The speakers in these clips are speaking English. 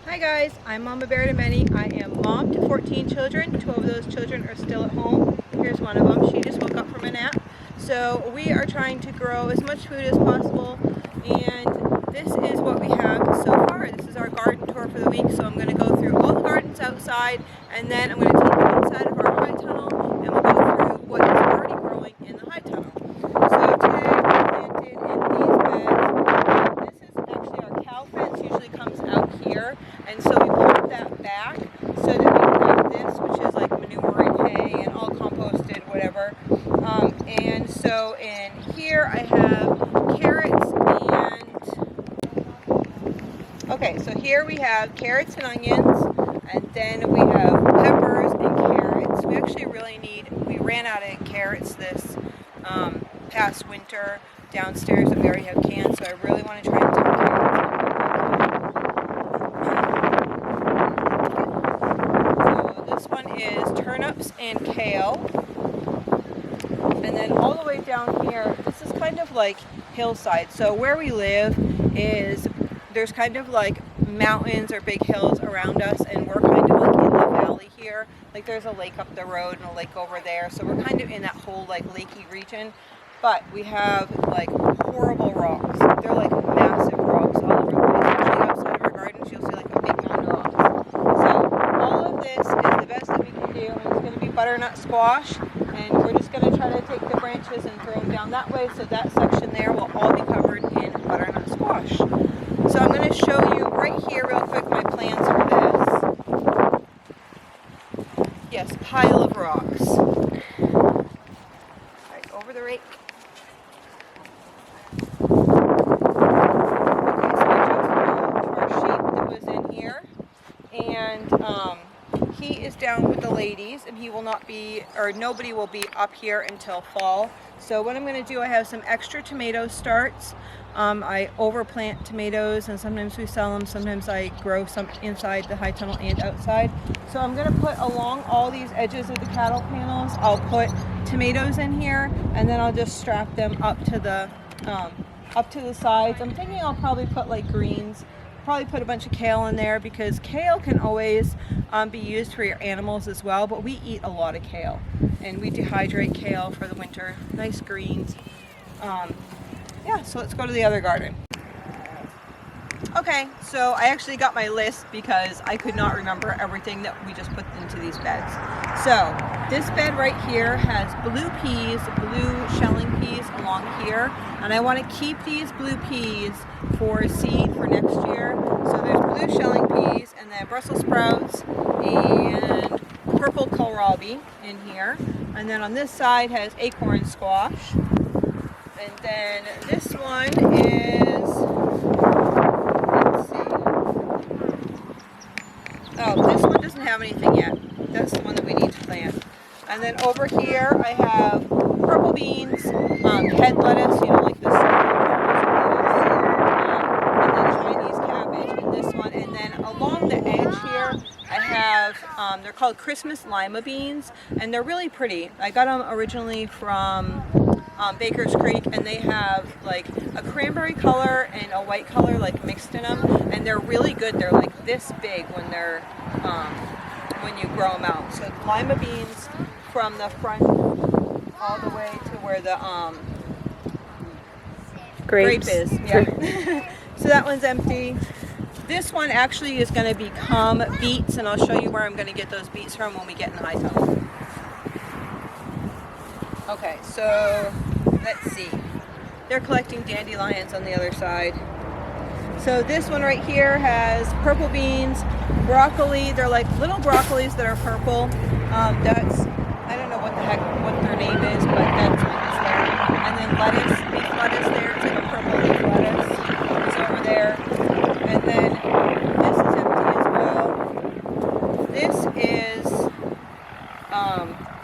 Hi guys, I'm Mama Bear to Many. I am mom to 14 children. 12 of those children are still at home. Here's one of them. She just woke up from a nap. So we are trying to grow as much food as possible, and this is what we have so far. This is our garden tour for the week. So I'm going to go through all the gardens outside, and then I'm going to take you inside of our high tunnel, and we'll go through what is already growing in the high tunnel. So today I planted in these beds. This is actually our cow fence. Usually comes out here. And so we pulled that back so that we can have this, which is like manure and hay and all composted, whatever. And so in here I have carrots and, okay, so here we have carrots and onions, and then we have peppers and carrots. We actually we ran out of carrots this past winter downstairs, and we already have cans, so I really want to try and do carrots. Is turnips and kale, and then all the way down here, this is kind of like hillside. So where we live is there's kind of like mountains or big hills around us, and we're kind of like in the valley here. Like there's a lake up the road and a lake over there, so we're kind of in that whole like lakey region. But we have like horrible rocks. They're like massive rocks all over the place. Actually outside of our gardens you'll see like a big mountain of rocks. So all of this is the best that we can do, and it's going to be butternut squash, and we're just going to try to take the branches and throw them down that way, so that section there will all be covered in butternut squash. So I'm going to show you right here real quick my plans for this. Yes, pile of rocks. Right over the rake. He is down with the ladies, and he will not be, or nobody will be up here until fall. So what I'm going to do, I have some extra tomato starts. I overplant tomatoes, and sometimes we sell them, sometimes I grow some inside the high tunnel and outside. So I'm going to put along all these edges of the cattle panels, I'll put tomatoes in here, and then I'll just strap them up to the sides. I'm thinking I'll probably put like greens. Probably put a bunch of kale in there, because kale can always be used for your animals as well, but we eat a lot of kale, and we dehydrate kale for the winter. Nice greens. Yeah, so let's go to the other garden. Okay, so I actually got my list because I could not remember everything that we just put into these beds. So this bed right here has blue peas, blue shelling peas along here, and I want to keep these blue peas for seed for next year. So there's blue shelling peas, and then Brussels sprouts and purple kohlrabi in here, and then on this side has acorn squash, and then this one is, let's see, oh, this one doesn't have anything yet. That's the one that we need to plant. And then over here I have purple beans, head lettuce, you know, like this, and then Chinese cabbage in this one. And then along the edge here I have, they're called Christmas lima beans, and they're really pretty. I got them originally from Baker's Creek, and they have like a cranberry color and a white color like mixed in them, and they're really good. They're like this big when they're when you grow them out. So lima beans from the front all the way to where the grape is. Yeah. So that one's empty. This one actually is going to become beets, and I'll show you where I'm going to get those beets from when we get in the high tunnel. Okay, so let's see. They're collecting dandelions on the other side. So this one right here has purple beans, broccoli. They're like little broccolis that are purple. That's, I don't know what their name is, but that's what is there. And then lettuce, leaf lettuce there. It's like a purple leaf lettuce. It's over there. And then this is empty as well. This is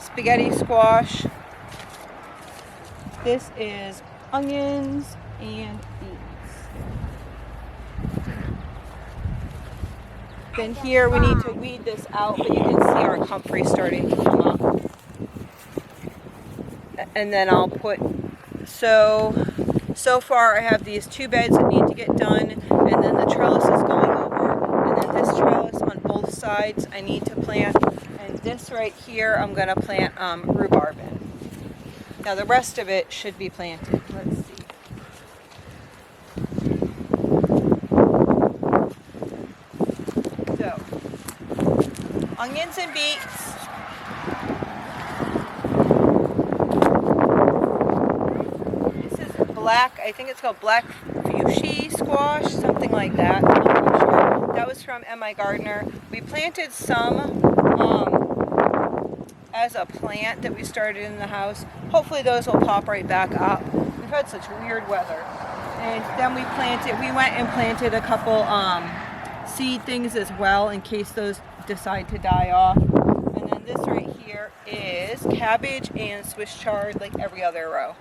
spaghetti squash. This is onions and beets. Then here we need to weed this out, but you can see our comfrey starting to come up. And then I'll put, so far I have these two beds that need to get done, and then the trellis is going over, and then this sides I need to plant. And this right here, I'm going to plant rhubarb in. Now the rest of it should be planted. Let's see. So, onions and beets. This is black, I think it's called black fuchsia squash, something like that. I'm not sure. That was from M.I. Gardner. We planted some as a plant that we started in the house. Hopefully those will pop right back up. We've had such weird weather. And then we went and planted a couple seed things as well in case those decide to die off. And then this right here is cabbage and Swiss chard like every other row.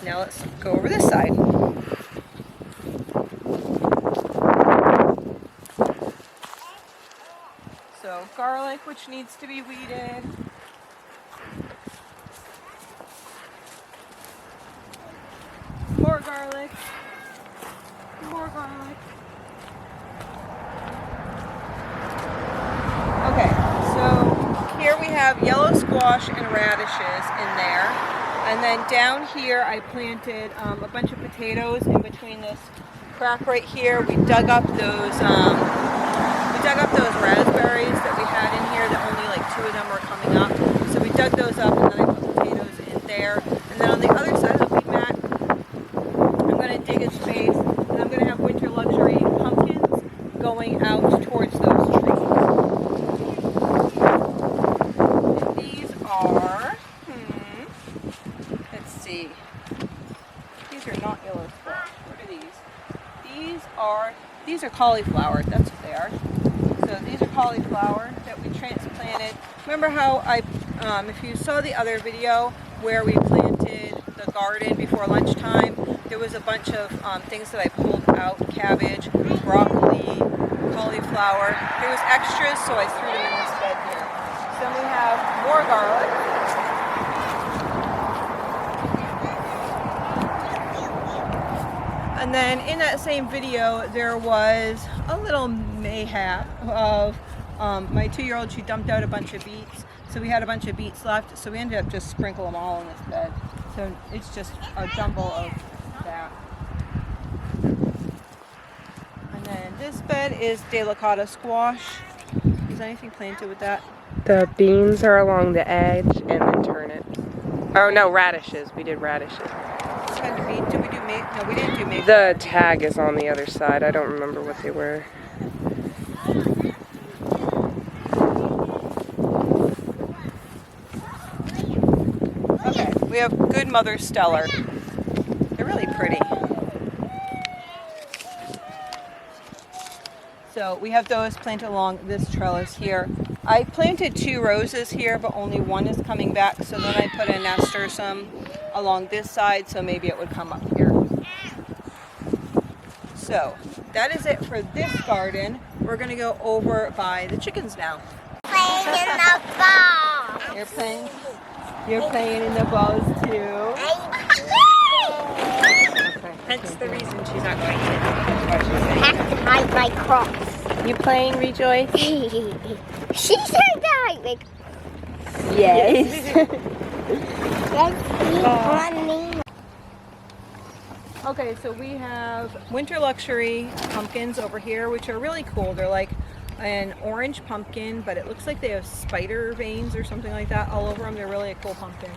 Now let's go over this side. So garlic, which needs to be weeded. More garlic. More garlic. Okay, so here we have yellow squash and radishes in there. And then down here I planted a bunch of potatoes in between this crack right here. We dug up those raspberries that we had in here that only like 2 of them were coming up. So we dug those up and then I put potatoes in there. And then on the other side of the wheat mat, I'm going to dig a space and I'm going to have winter luxury pumpkins going out towards those trees. And these are, let's see, these are not yellow squash. What are these? These are cauliflower, that's what they are. So these are cauliflower that we transplanted. Remember how if you saw the other video where we planted the garden before lunchtime, there was a bunch of things that I pulled out, cabbage, broccoli, cauliflower. There was extras, so I threw them in this bed here. So we have more garlic. And then in that same video, there was a little mayhap of my 2-year-old. She dumped out a bunch of beets. So we had a bunch of beets left. So we ended up just sprinkling them all in this bed. So it's just a jumble of that. And then this bed is delicata squash. Is anything planted with that? The beans are along the edge and then turnips. Oh no, radishes. We did radishes. What kind of beans? Did we do maple? No, we didn't do maple. The tag is on the other side. I don't remember what they were. Okay, we have Good Mother Stellar. They're really pretty. So we have those planted along this trellis here. I planted 2 roses here, but only one is coming back. So then I put a nasturtium along this side, so maybe it would come up here. So that is it for this garden. We're gonna go over by the chickens now. Playing in the ball. You're playing in the balls too. Okay. Hence the reason she's not going to. Have to hide my cross. You playing, Rejoice? She said that. Like, Yes. let's be funny. Okay, so we have winter luxury pumpkins over here, which are really cool. They're like an orange pumpkin, but it looks like they have spider veins or something like that all over them. They're really a cool pumpkin.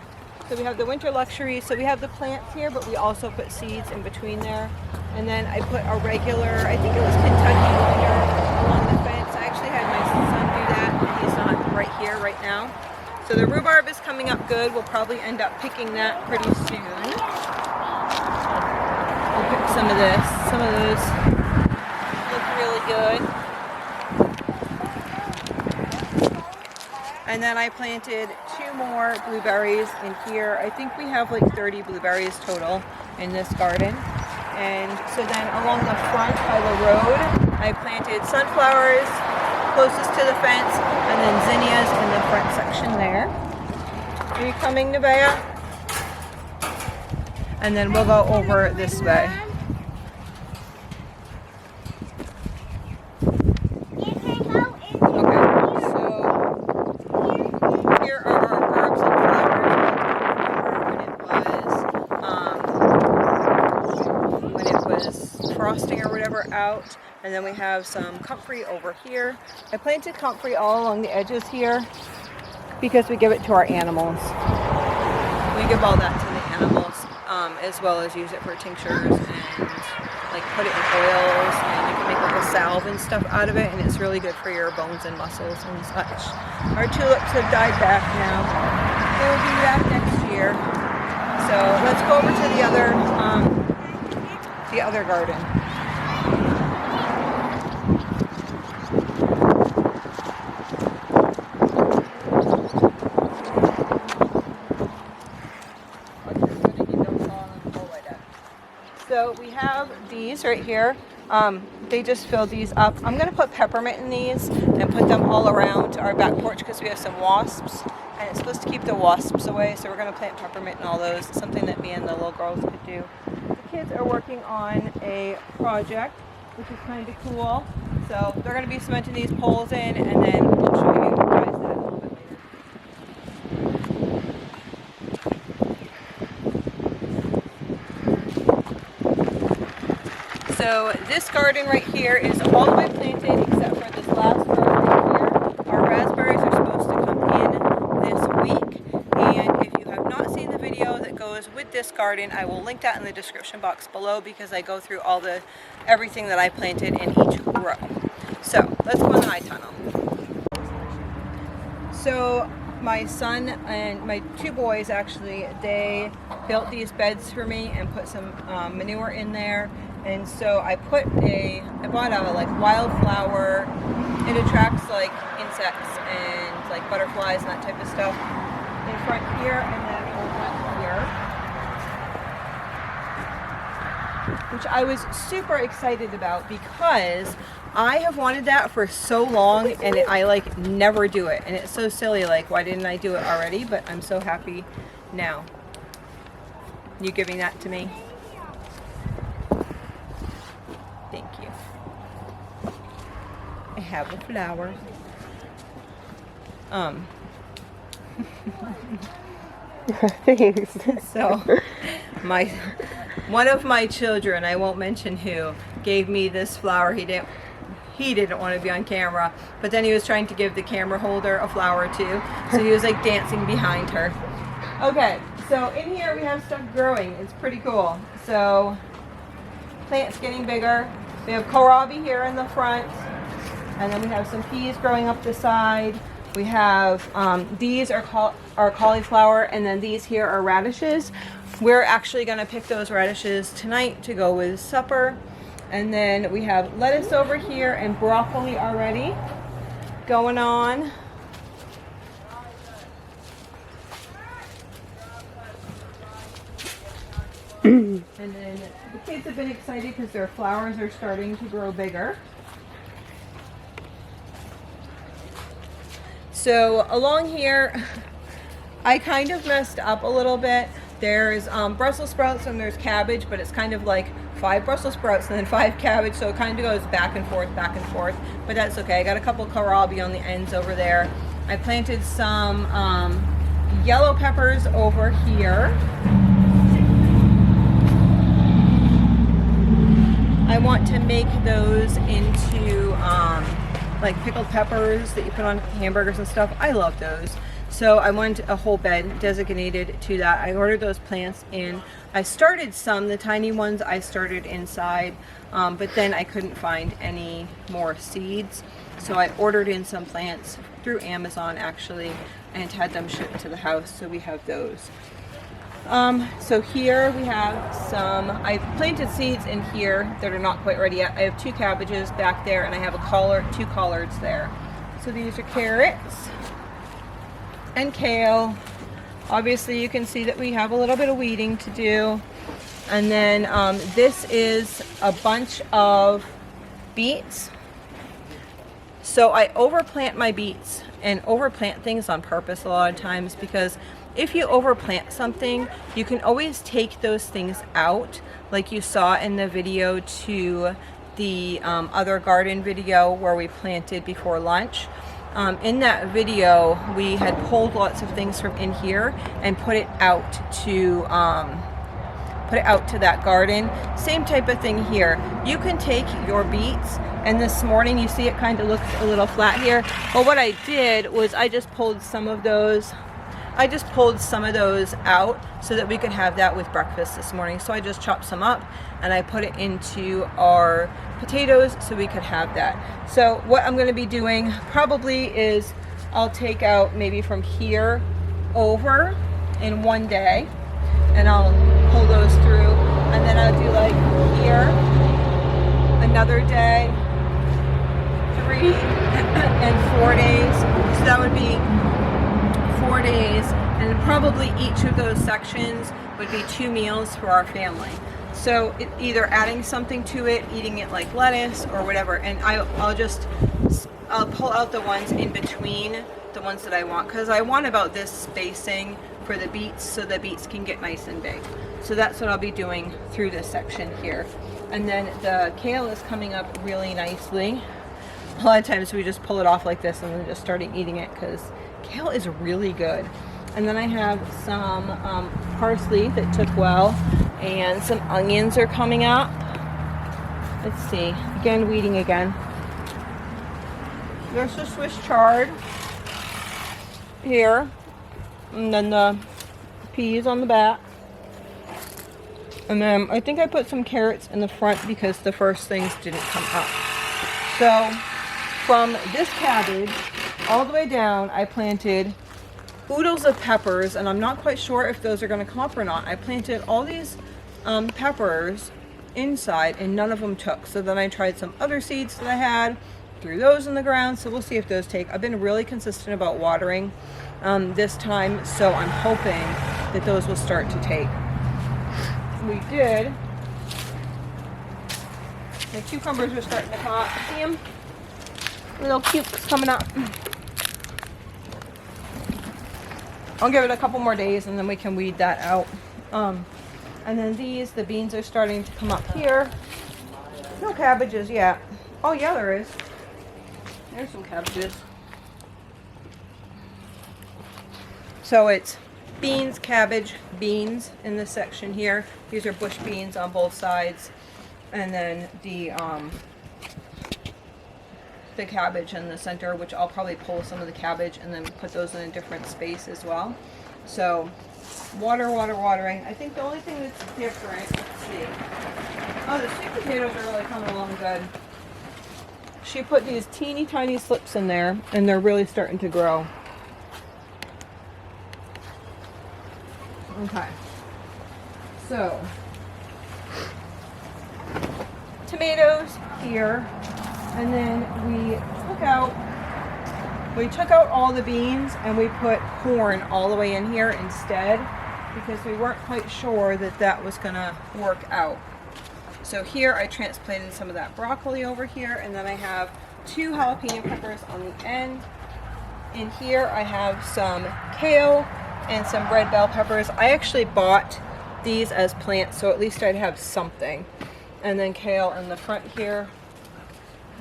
So we have the winter luxury. So we have the plants here, but we also put seeds in between there. And then I put a regular, I think it was Kentucky winter along the fence. I actually had my son do that, and he's not right here right now. So the rhubarb is coming up good. We'll probably end up picking that pretty soon. We'll pick some of this. Some of those look really good. And then I planted 2 more blueberries in here. I think we have like 30 blueberries total in this garden. And so then along the front by the road, I planted sunflowers closest to the fence and then zinnias in the front section there. Are you coming, Nevaeh? And then we'll go over this way. Okay. out, and then we have some comfrey over here. I planted comfrey all along the edges here because we give it to our animals. We give all that to the animals, as well as use it for tinctures and like put it in oils, and you can make like a salve and stuff out of it, and it's really good for your bones and muscles and such. Our tulips have died back now. They will be back next year. So let's go over to the other garden. So we have these right here. They just filled these up. I'm going to put peppermint in these and put them all around our back porch because we have some wasps, and it's supposed to keep the wasps away. So we're going to plant peppermint in all those. It's something that me and the little girls could do. The kids are working on a project, which is kind of cool. So they're going to be cementing these poles in, and then we'll show you guys that a little bit later. So this garden right here is all the way planted except for this last garden right here. Our raspberries are supposed to come in this week, and if you have not seen the video that goes with this garden, I will link that in the description box below because I go through everything that I planted in each row. So let's go in the high tunnel. So my son and my two boys actually, they built these beds for me and put some manure in there. And so I bought a like wildflower. It attracts like insects and like butterflies and that type of stuff in front here, and then over here, which I was super excited about because I have wanted that for so long, and I like never do it, and it's so silly. Like, why didn't I do it already? But I'm so happy now. You giving that to me? Thank you. I have a flower. So one of my children, I won't mention who, gave me this flower. He didn't want to be on camera, but then he was trying to give the camera holder a flower too. So he was like dancing behind her. Okay, so in here we have stuff growing. It's pretty cool. So plants getting bigger. We have kohlrabi here in the front, and then we have some peas growing up the side. We have these are cauliflower, and then these here are radishes. We're actually going to pick those radishes tonight to go with supper. And then we have lettuce over here and broccoli already going on. And then the kids have been excited because their flowers are starting to grow bigger. So along here, I kind of messed up a little bit. There's Brussels sprouts and there's cabbage, but it's kind of like 5 Brussels sprouts and then 5 cabbage, so it kind of goes back and forth, but that's okay. I got a couple kohlrabi on the ends over there. I planted some yellow peppers over here. I want to make those into like pickled peppers that you put on hamburgers and stuff. I love those. So I wanted a whole bed designated to that. I ordered those plants in. I started some, the tiny ones I started inside, but then I couldn't find any more seeds. So I ordered in some plants through Amazon actually and had them shipped to the house. So we have those. So here we have some, I planted seeds in here that are not quite ready yet. I have 2 cabbages back there, and I have 2 collards there. So these are carrots and kale. Obviously you can see that we have a little bit of weeding to do. And then this is a bunch of beets. So I overplant my beets and overplant things on purpose a lot of times, because if you overplant something, you can always take those things out, like you saw in the video to the other garden video where we planted before lunch. In that video, we had pulled lots of things from in here and put it out to put it out to that garden. Same type of thing here. You can take your beets, and this morning you see it kind of looks a little flat here. But what I did was I just pulled some of those out so that we could have that with breakfast this morning. So I just chopped some up and I put it into our potatoes so we could have that. So what I'm going to be doing probably is I'll take out maybe from here over in one day, and I'll pull those through, and then I'll do like here another day, 3 and 4 days. So that would be 4 days, and probably each of those sections would be 2 meals for our family. So either adding something to it, eating it like lettuce or whatever, and I'll pull out the ones in between the ones that I want, because I want about this spacing for the beets so the beets can get nice and big. So that's what I'll be doing through this section here. And then the kale is coming up really nicely. A lot of times we just pull it off like this and then just starting eating it, because kale is really good. And then I have some parsley that took well, and some onions are coming up. Let's see, again, weeding again. There's the Swiss chard here, and then the peas on the back. And then I think I put some carrots in the front because the first things didn't come up. So from this cabbage all the way down, I planted oodles of peppers, and I'm not quite sure if those are going to come up or not. I planted all these peppers inside, and none of them took. So then I tried some other seeds that I had, threw those in the ground, so we'll see if those take. I've been really consistent about watering this time, so I'm hoping that those will start to take. We did. The cucumbers are starting to come up. See them? Little cukes coming up. I'll give it a couple more days and then we can weed that out. And then the beans are starting to come up here. No cabbages yet. Oh yeah, there is. There's some cabbages. So it's beans, cabbage, beans in this section here. These are bush beans on both sides. And then the cabbage in the center, which I'll probably pull some of the cabbage and then put those in a different space as well. So watering. I think the only thing that's different, let's see. Oh, the sweet potatoes are really coming along good. She put these teeny tiny slips in there and they're really starting to grow. Okay. So tomatoes here, and then we took out all the beans and we put corn all the way in here instead, because we weren't quite sure that was gonna work out. So here I transplanted some of that broccoli over here, and then I have 2 jalapeno peppers on the end. In here I have some kale and some red bell peppers. I actually bought these as plants, so at least I'd have something. And then kale in the front here.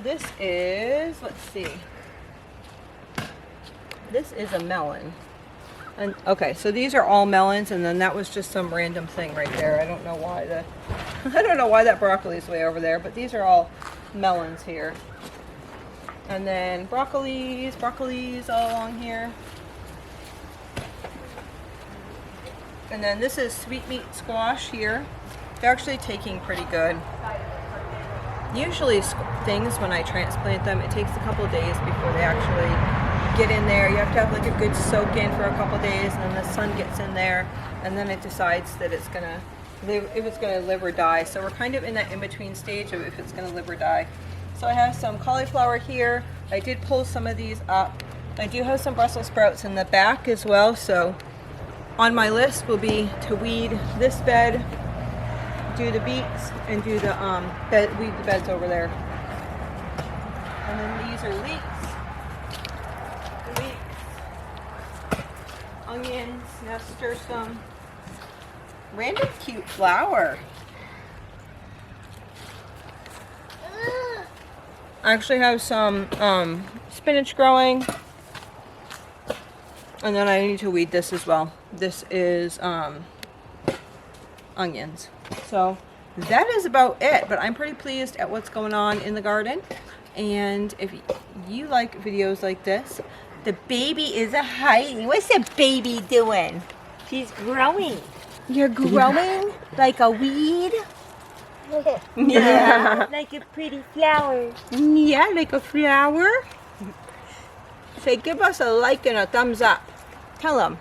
This is, let's see. This is a melon. And okay, so these are all melons, and then that was just some random thing right there. I don't know why that broccoli is way over there, but these are all melons here. And then broccolis all along here. And then this is sweet meat squash here. They're actually taking pretty good. Usually things, when I transplant them, it takes a couple of days before they actually get in there. You have to have like a good soak in for a couple of days, and then the sun gets in there, and then it decides that it's gonna live, if it's gonna live or die. So we're kind of in that in-between stage of if it's gonna live or die. So I have some cauliflower here. I did pull some of these up. I do have some Brussels sprouts in the back as well. So on my list will be to weed this bed, do the beets, and do the weed the beds over there. And then these are leeks, onions. Now stir some random cute flower. I actually have some spinach growing, and then I need to weed this as well. This is onions. So that is about it, but I'm pretty pleased at what's going on in the garden. And if you like videos like this, the baby is hiding. What's the baby doing? She's growing. You're growing like a weed? Yeah. Like a pretty flower. Yeah, like a flower. Say, give us a like and a thumbs up. Tell them.